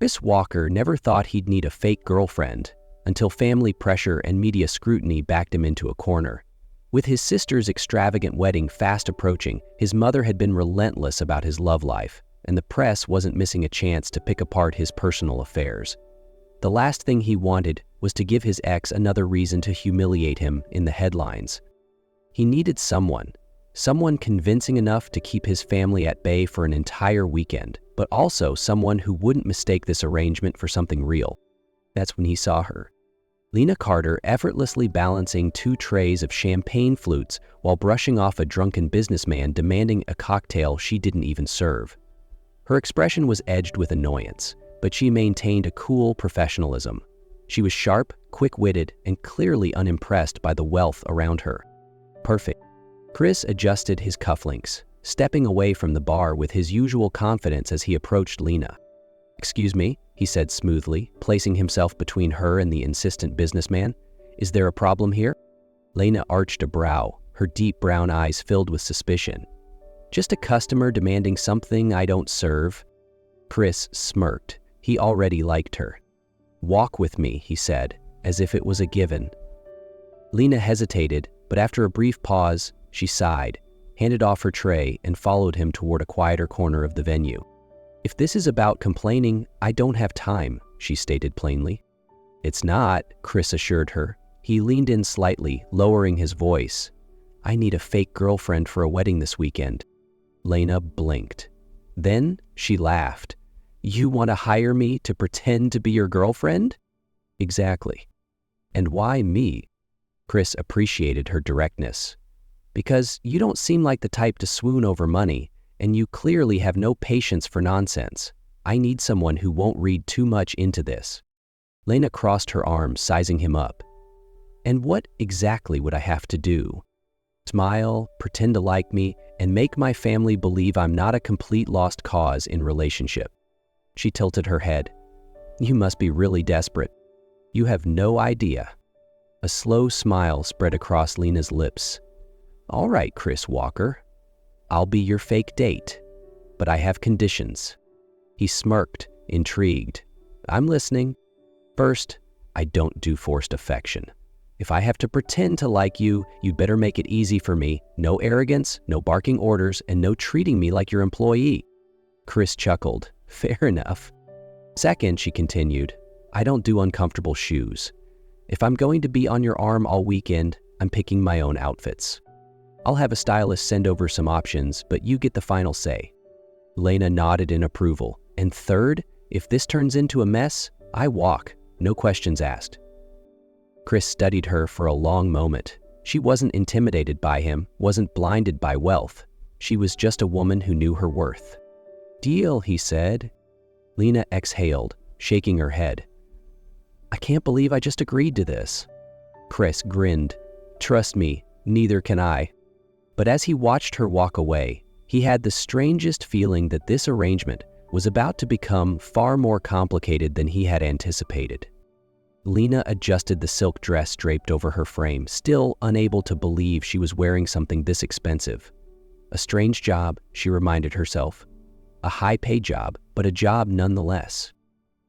Cris Walker never thought he'd need a fake girlfriend until family pressure and media scrutiny backed him into a corner. With his sister's extravagant wedding fast approaching, his mother had been relentless about his love life, and the press wasn't missing a chance to pick apart his personal affairs. The last thing he wanted was to give his ex another reason to humiliate him in the headlines. He needed someone convincing enough to keep his family at bay for an entire weekend, but also someone who wouldn't mistake this arrangement for something real. That's when he saw her. Lena Carter effortlessly balancing 2 trays of champagne flutes while brushing off a drunken businessman demanding a cocktail she didn't even serve. Her expression was edged with annoyance, but she maintained a cool professionalism. She was sharp, quick-witted, and clearly unimpressed by the wealth around her. Perfect. Cris adjusted his cufflinks, stepping away from the bar with his usual confidence as he approached Lena. "Excuse me," he said smoothly, placing himself between her and the insistent businessman. "Is there a problem here?" Lena arched a brow, her deep brown eyes filled with suspicion. "Just a customer demanding something I don't serve." Cris smirked. He already liked her. "Walk with me," he said, as if it was a given. Lena hesitated, but after a brief pause, she sighed, handed off her tray, and followed him toward a quieter corner of the venue. "If this is about complaining, I don't have time," she stated plainly. "It's not," Cris assured her. He leaned in slightly, lowering his voice. "I need a fake girlfriend for a wedding this weekend." Lena blinked. Then she laughed. "You want to hire me to pretend to be your girlfriend?" "Exactly." "And why me?" Cris appreciated her directness. "Because you don't seem like the type to swoon over money, and you clearly have no patience for nonsense. I need someone who won't read too much into this." Lena crossed her arms, sizing him up. "And what exactly would I have to do? Smile, pretend to like me, and make my family believe I'm not a complete lost cause in relationship?" She tilted her head. "You must be really desperate. You have no idea." A slow smile spread across Lena's lips. "All right, Cris Walker. I'll be your fake date, but I have conditions." He smirked, intrigued. "I'm listening. First, I don't do forced affection. If I have to pretend to like you, you'd better make it easy for me. No arrogance, no barking orders, and no treating me like your employee." Cris chuckled. "Fair enough." "Second," she continued, "I don't do uncomfortable shoes. If I'm going to be on your arm all weekend, I'm picking my own outfits. I'll have a stylist send over some options, but you get the final say." Lena nodded in approval. "And third, if this turns into a mess, I walk, no questions asked." Cris studied her for a long moment. She wasn't intimidated by him, wasn't blinded by wealth. She was just a woman who knew her worth. "Deal," he said. Lena exhaled, shaking her head. "I can't believe I just agreed to this." Cris grinned. "Trust me, neither can I." But as he watched her walk away, he had the strangest feeling that this arrangement was about to become far more complicated than he had anticipated. Lena adjusted the silk dress draped over her frame, still unable to believe she was wearing something this expensive. A strange job, she reminded herself. A high-paid job, but a job nonetheless.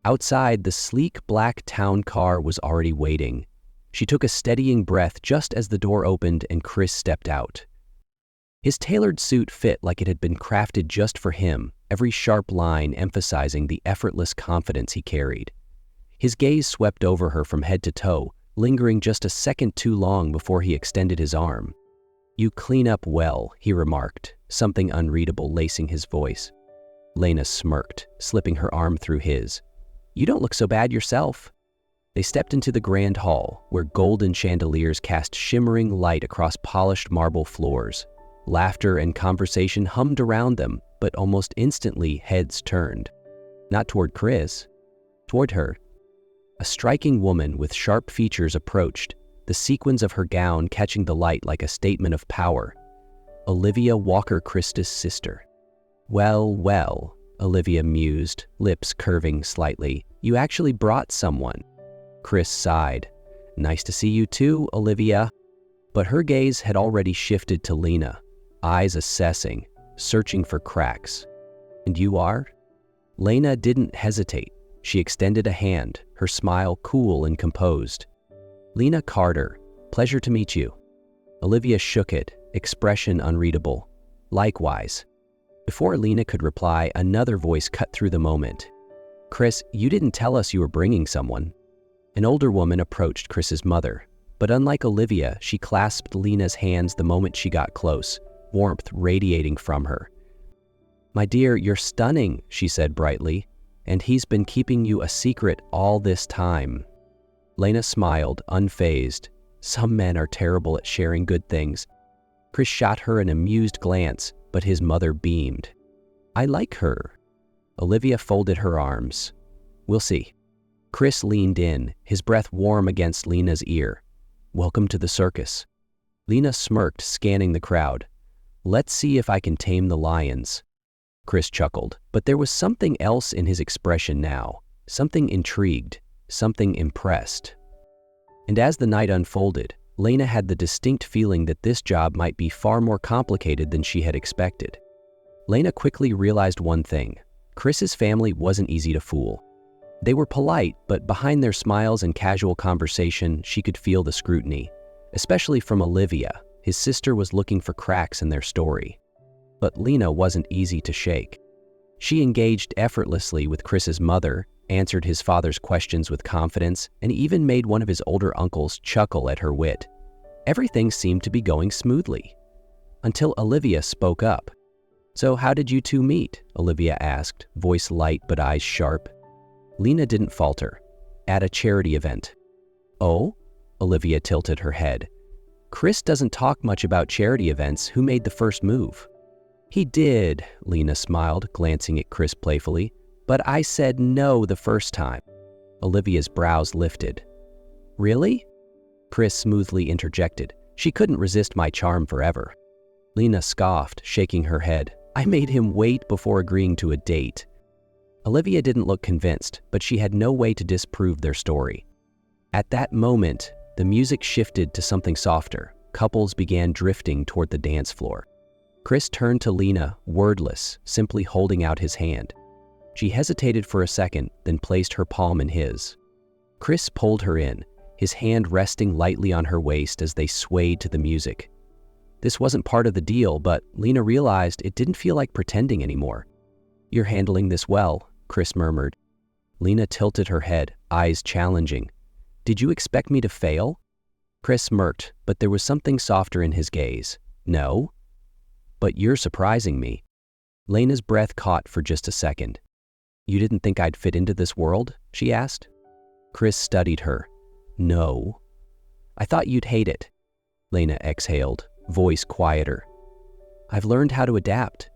Outside, the sleek black town car was already waiting. She took a steadying breath just as the door opened and Cris stepped out. His tailored suit fit like it had been crafted just for him, every sharp line emphasizing the effortless confidence he carried. His gaze swept over her from head to toe, lingering just a second too long before he extended his arm. "You clean up well," he remarked, something unreadable lacing his voice. Lena smirked, slipping her arm through his. "You don't look so bad yourself." They stepped into the grand hall, where golden chandeliers cast shimmering light across polished marble floors. Laughter and conversation hummed around them, but almost instantly heads turned. Not toward Cris, toward her. A striking woman with sharp features approached, the sequins of her gown catching the light like a statement of power. Olivia Walker Christus' sister. "Well, well," Olivia mused, lips curving slightly. "You actually brought someone." Cris sighed. "Nice to see you too, Olivia." But her gaze had already shifted to Lena, eyes assessing, searching for cracks. "And you are?" Lena didn't hesitate. She extended a hand, her smile cool and composed. "Lena Carter, pleasure to meet you." Olivia shook it, expression unreadable. "Likewise." Before Lena could reply, another voice cut through the moment. "Cris, you didn't tell us you were bringing someone." An older woman approached Chris's mother, but unlike Olivia, she clasped Lena's hands the moment she got close, warmth radiating from her. "My dear, you're stunning," she said brightly, "and he's been keeping you a secret all this time." Lena smiled, unfazed. Some men are terrible at sharing good things. Cris shot her an amused glance, but his mother beamed. "I like her." Olivia folded her arms. "We'll see." Cris leaned in, his breath warm against Lena's ear. "Welcome to the circus." Lena smirked, scanning the crowd. "Let's see if I can tame the lions." Cris chuckled, but there was something else in his expression now. Something intrigued, something impressed. And as the night unfolded, Lena had the distinct feeling that this job might be far more complicated than she had expected. Lena quickly realized one thing. Chris's family wasn't easy to fool. They were polite, but behind their smiles and casual conversation, she could feel the scrutiny. Especially from Olivia, his sister was looking for cracks in their story. But Lena wasn't easy to shake. She engaged effortlessly with Chris's mother, answered his father's questions with confidence, and even made one of his older uncles chuckle at her wit. Everything seemed to be going smoothly. Until Olivia spoke up. "So how did you two meet?" Olivia asked, voice light but eyes sharp. Lena didn't falter. "At a charity event." "Oh?" Olivia tilted her head. "Cris doesn't talk much about charity events. Who made the first move?" "He did," Lena smiled, glancing at Cris playfully. "But I said no the first time." Olivia's brows lifted. "Really?" Cris smoothly interjected. "She couldn't resist my charm forever." Lena scoffed, shaking her head. "I made him wait before agreeing to a date." Olivia didn't look convinced, but she had no way to disprove their story. At that moment, the music shifted to something softer. Couples began drifting toward the dance floor. Cris turned to Lena, wordless, simply holding out his hand. She hesitated for a second, then placed her palm in his. Cris pulled her in, his hand resting lightly on her waist as they swayed to the music. This wasn't part of the deal, but Lena realized it didn't feel like pretending anymore. "You're handling this well," Cris murmured. Lena tilted her head, eyes challenging. "Did you expect me to fail?" Cris smirked, but there was something softer in his gaze. "No." "But you're surprising me." Lena's breath caught for just a second. "You didn't think I'd fit into this world?" she asked. Cris studied her. "No." "I thought you'd hate it." Lena exhaled, voice quieter. "I've learned how to adapt."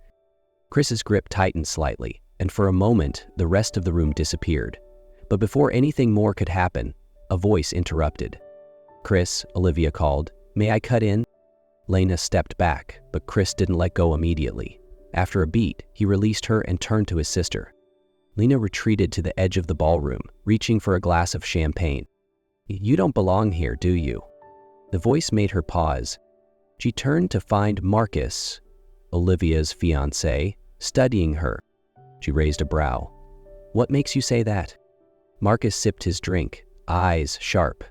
Chris's grip tightened slightly, and for a moment, the rest of the room disappeared. But before anything more could happen, a voice interrupted. "Cris," Olivia called, "may I cut in?" Lena stepped back, but Cris didn't let go immediately. After a beat, he released her and turned to his sister. Lena retreated to the edge of the ballroom, reaching for a glass of champagne. "You don't belong here, do you?" The voice made her pause. She turned to find Marcus, Olivia's fiancé, studying her. She raised a brow. "What makes you say that?" Marcus sipped his drink, eyes sharp.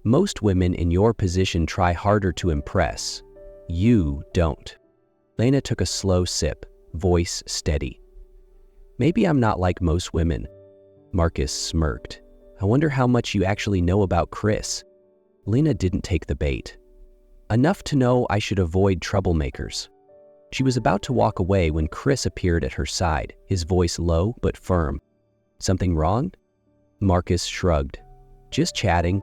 "Most women in your position try harder to impress. You don't." Lena took a slow sip, voice steady. "Maybe I'm not like most women." Marcus smirked. "I wonder how much you actually know about Cris." Lena didn't take the bait. "Enough to know I should avoid troublemakers." She was about to walk away when Cris appeared at her side, his voice low but firm. "Something wrong?" Marcus shrugged. "Just chatting."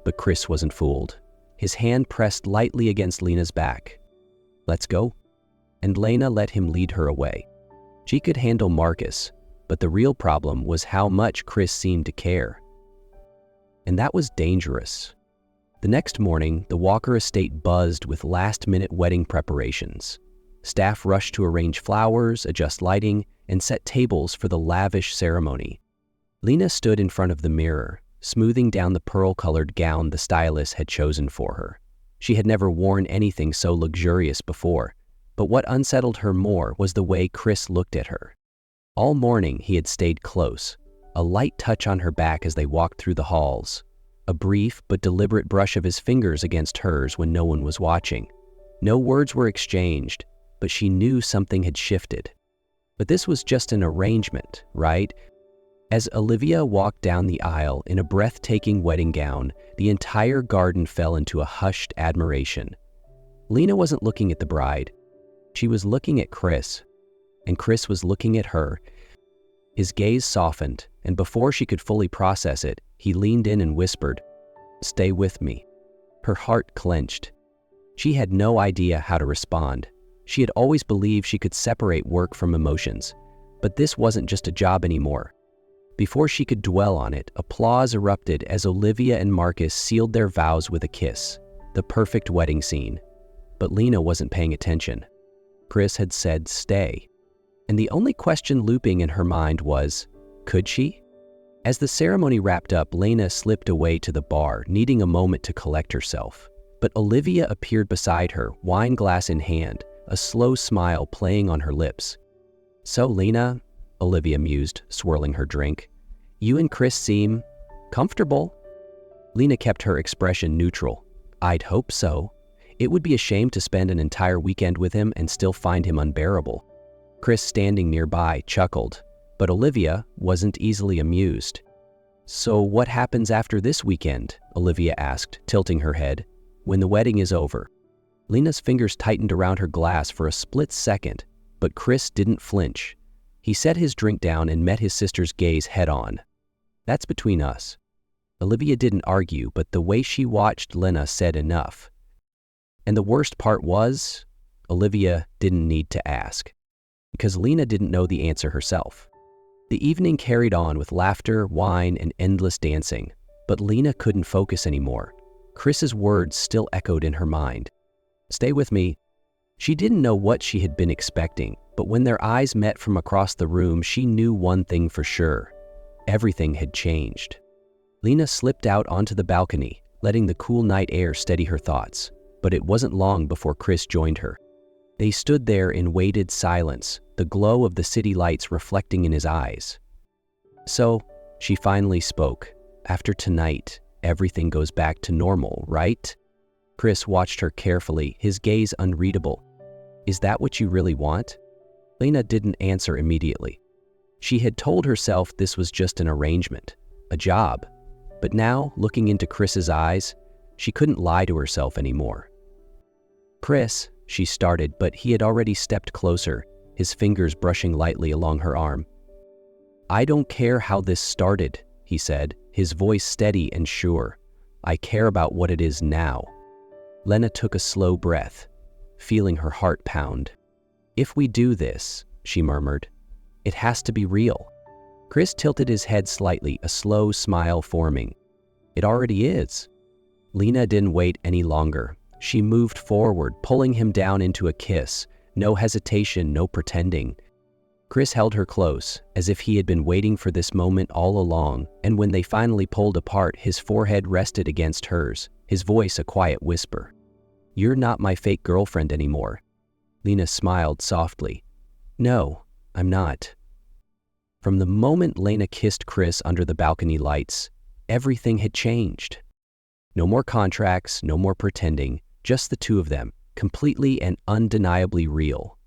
But Cris wasn't fooled. His hand pressed lightly against Lena's back. "Let's go." And Lena let him lead her away. She could handle Marcus, but the real problem was how much Cris seemed to care. And that was dangerous. The next morning, the Walker estate buzzed with last-minute wedding preparations. Staff rushed to arrange flowers, adjust lighting, and set tables for the lavish ceremony. Lena stood in front of the mirror, smoothing down the pearl-colored gown the stylist had chosen for her. She had never worn anything so luxurious before, but what unsettled her more was the way Cris looked at her. All morning he had stayed close, a light touch on her back as they walked through the halls, a brief but deliberate brush of his fingers against hers when no one was watching. No words were exchanged, but she knew something had shifted. But this was just an arrangement, right? As Olivia walked down the aisle in a breathtaking wedding gown, the entire garden fell into a hushed admiration. Lena wasn't looking at the bride. She was looking at Cris, and Cris was looking at her. His gaze softened, and before she could fully process it, he leaned in and whispered, "Stay with me." Her heart clenched. She had no idea how to respond. She had always believed she could separate work from emotions, but this wasn't just a job anymore. Before she could dwell on it, applause erupted as Olivia and Marcus sealed their vows with a kiss, the perfect wedding scene. But Lena wasn't paying attention. Cris had said stay, and the only question looping in her mind was, could she? As the ceremony wrapped up, Lena slipped away to the bar, needing a moment to collect herself. But Olivia appeared beside her, wine glass in hand, a slow smile playing on her lips. "So, Lena," Olivia mused, swirling her drink, "you and Cris seem comfortable." Lena kept her expression neutral. "I'd hope so. It would be a shame to spend an entire weekend with him and still find him unbearable." Cris, standing nearby, chuckled, but Olivia wasn't easily amused. "So what happens after this weekend?" Olivia asked, tilting her head. "When the wedding is over." Lena's fingers tightened around her glass for a split second, but Cris didn't flinch. He set his drink down and met his sister's gaze head-on. "That's between us." Olivia didn't argue, but the way she watched Lena said enough. And the worst part was, Olivia didn't need to ask, because Lena didn't know the answer herself. The evening carried on with laughter, wine, and endless dancing, but Lena couldn't focus anymore. Chris's words still echoed in her mind. "Stay with me." She didn't know what she had been expecting, but when their eyes met from across the room, she knew one thing for sure. Everything had changed. Lena slipped out onto the balcony, letting the cool night air steady her thoughts, but it wasn't long before Cris joined her. They stood there in weighted silence, the glow of the city lights reflecting in his eyes. "So," she finally spoke, "after tonight, everything goes back to normal, right?" Cris watched her carefully, his gaze unreadable. "Is that what you really want?" Lena didn't answer immediately. She had told herself this was just an arrangement, a job. But now, looking into Chris's eyes, she couldn't lie to herself anymore. "Cris," she started, but he had already stepped closer, his fingers brushing lightly along her arm. "I don't care how this started," he said, his voice steady and sure. "I care about what it is now." Lena took a slow breath, feeling her heart pound. "If we do this," she murmured, "it has to be real." Cris tilted his head slightly, a slow smile forming. "It already is." Lena didn't wait any longer. She moved forward, pulling him down into a kiss. No hesitation, no pretending. Cris held her close, as if he had been waiting for this moment all along, and when they finally pulled apart, his forehead rested against hers, his voice a quiet whisper. "You're not my fake girlfriend anymore." Lena smiled softly. "No, I'm not." From the moment Lena kissed Cris under the balcony lights, everything had changed. No more contracts, no more pretending, just the two of them, completely and undeniably real.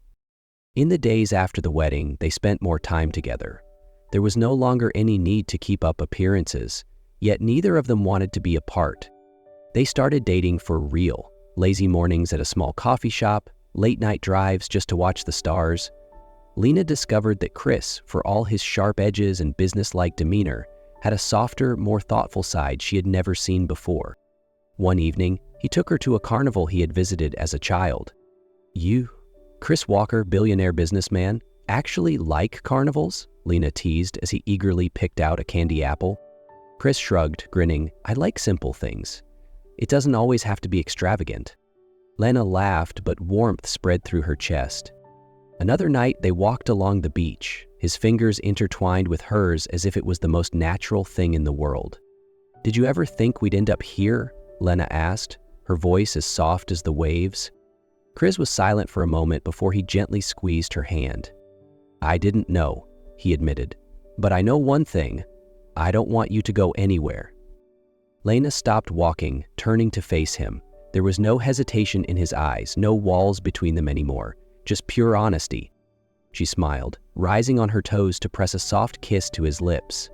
In the days after the wedding, they spent more time together. There was no longer any need to keep up appearances, yet neither of them wanted to be apart. They started dating for real. Lazy mornings at a small coffee shop, late-night drives just to watch the stars. Lena discovered that Cris, for all his sharp edges and business-like demeanor, had a softer, more thoughtful side she had never seen before. One evening, he took her to a carnival he had visited as a child. "You, Cris Walker, billionaire businessman, actually like carnivals?" Lena teased as he eagerly picked out a candy apple. Cris shrugged, grinning. "I like simple things. It doesn't always have to be extravagant." Lena laughed, but warmth spread through her chest. Another night, they walked along the beach, his fingers intertwined with hers as if it was the most natural thing in the world. "Did you ever think we'd end up here?" Lena asked, her voice as soft as the waves. Cris was silent for a moment before he gently squeezed her hand. "I didn't know," he admitted. "But I know one thing, I don't want you to go anywhere." Lena stopped walking, turning to face him. There was no hesitation in his eyes, no walls between them anymore, just pure honesty. She smiled, rising on her toes to press a soft kiss to his lips.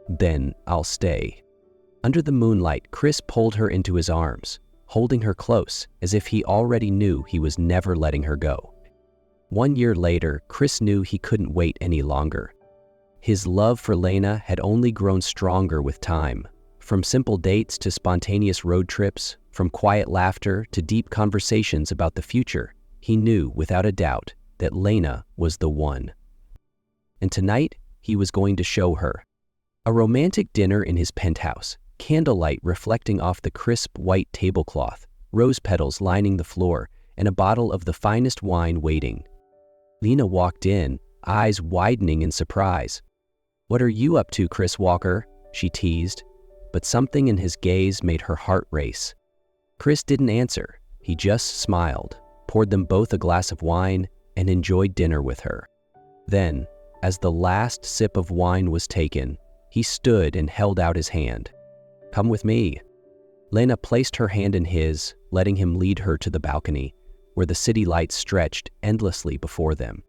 "Then I'll stay." Under the moonlight, Cris pulled her into his arms, holding her close, as if he already knew he was never letting her go. 1 year later, Cris knew he couldn't wait any longer. His love for Lena had only grown stronger with time. From simple dates to spontaneous road trips, from quiet laughter to deep conversations about the future, he knew without a doubt that Lena was the one. And tonight, he was going to show her. A romantic dinner in his penthouse, candlelight reflecting off the crisp white tablecloth, rose petals lining the floor, and a bottle of the finest wine waiting. Lena walked in, eyes widening in surprise. "What are you up to, Cris Walker?" she teased, but something in his gaze made her heart race. Cris didn't answer. He just smiled, poured them both a glass of wine, and enjoyed dinner with her. Then, as the last sip of wine was taken, he stood and held out his hand. "Come with me." Lena placed her hand in his, letting him lead her to the balcony, where the city lights stretched endlessly before them.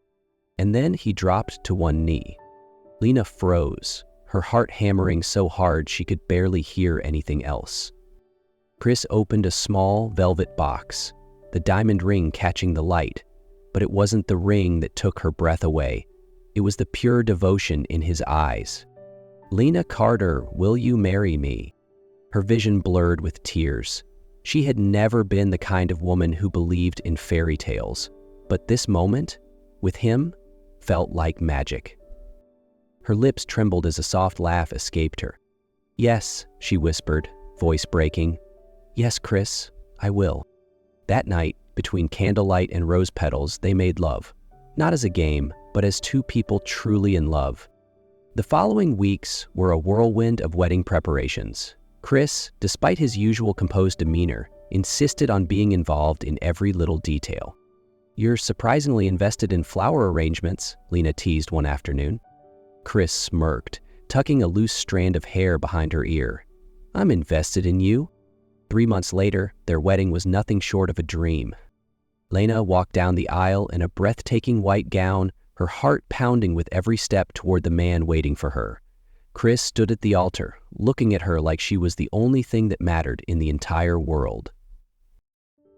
And then he dropped to one knee. Lena froze, her heart hammering so hard she could barely hear anything else. Cris opened a small velvet box, the diamond ring catching the light, but it wasn't the ring that took her breath away. It was the pure devotion in his eyes. "Lena Carter, will you marry me?" Her vision blurred with tears. She had never been the kind of woman who believed in fairy tales, but this moment, with him, felt like magic. Her lips trembled as a soft laugh escaped her. "Yes," she whispered, voice breaking. "Yes, Cris, I will." That night, between candlelight and rose petals, they made love. Not as a game, but as two people truly in love. The following weeks were a whirlwind of wedding preparations. Cris, despite his usual composed demeanor, insisted on being involved in every little detail. "You're surprisingly invested in flower arrangements," Lena teased one afternoon. Cris smirked, tucking a loose strand of hair behind her ear. "I'm invested in you." 3 months later, their wedding was nothing short of a dream. Lena walked down the aisle in a breathtaking white gown, her heart pounding with every step toward the man waiting for her. Cris stood at the altar, looking at her like she was the only thing that mattered in the entire world.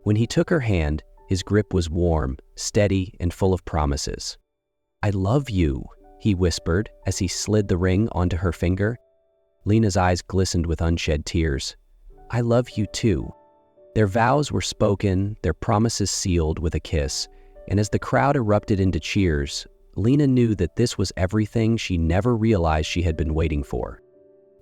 When he took her hand, his grip was warm, steady, and full of promises. "I love you," he whispered as he slid the ring onto her finger. Lena's eyes glistened with unshed tears. "I love you too." Their vows were spoken, their promises sealed with a kiss, and as the crowd erupted into cheers, Lena knew that this was everything she never realized she had been waiting for.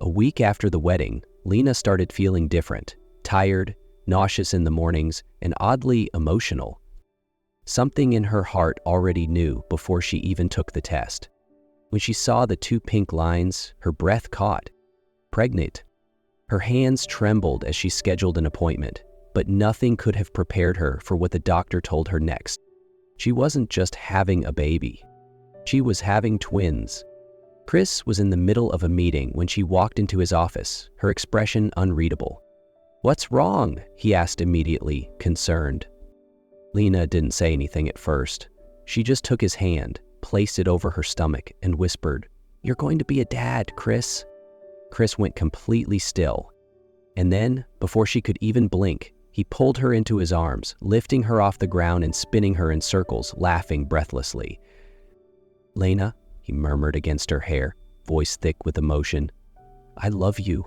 A week after the wedding, Lena started feeling different, tired, nauseous in the mornings, and oddly emotional. Something in her heart already knew before she even took the test. When she saw the 2 pink lines, her breath caught. Pregnant. Her hands trembled as she scheduled an appointment, but nothing could have prepared her for what the doctor told her next. She wasn't just having a baby. She was having twins. Cris was in the middle of a meeting when she walked into his office, her expression unreadable. "What's wrong?" he asked immediately, concerned. Lena didn't say anything at first. She just took his hand, placed it over her stomach, and whispered, "You're going to be a dad, Cris." Cris went completely still. And then, before she could even blink, he pulled her into his arms, lifting her off the ground and spinning her in circles, laughing breathlessly. "Lena," he murmured against her hair, voice thick with emotion. "I love you.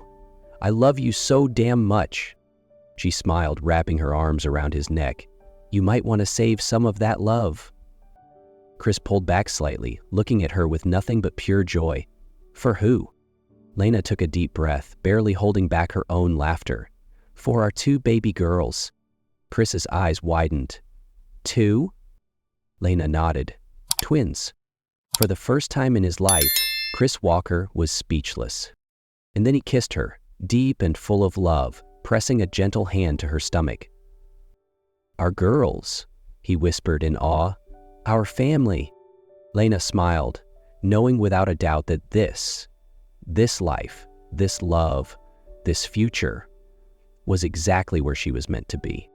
I love you so damn much." She smiled, wrapping her arms around his neck. "You might want to save some of that love." Cris pulled back slightly, looking at her with nothing but pure joy. "For who?" Lena took a deep breath, barely holding back her own laughter. "For our 2 baby girls." Chris's eyes widened. "2?" Lena nodded. "Twins." For the first time in his life, Cris Walker was speechless. And then he kissed her, deep and full of love, pressing a gentle hand to her stomach. "Our girls," he whispered in awe. "Our family." Lena smiled, knowing without a doubt that this this life, this love, this future was exactly where she was meant to be.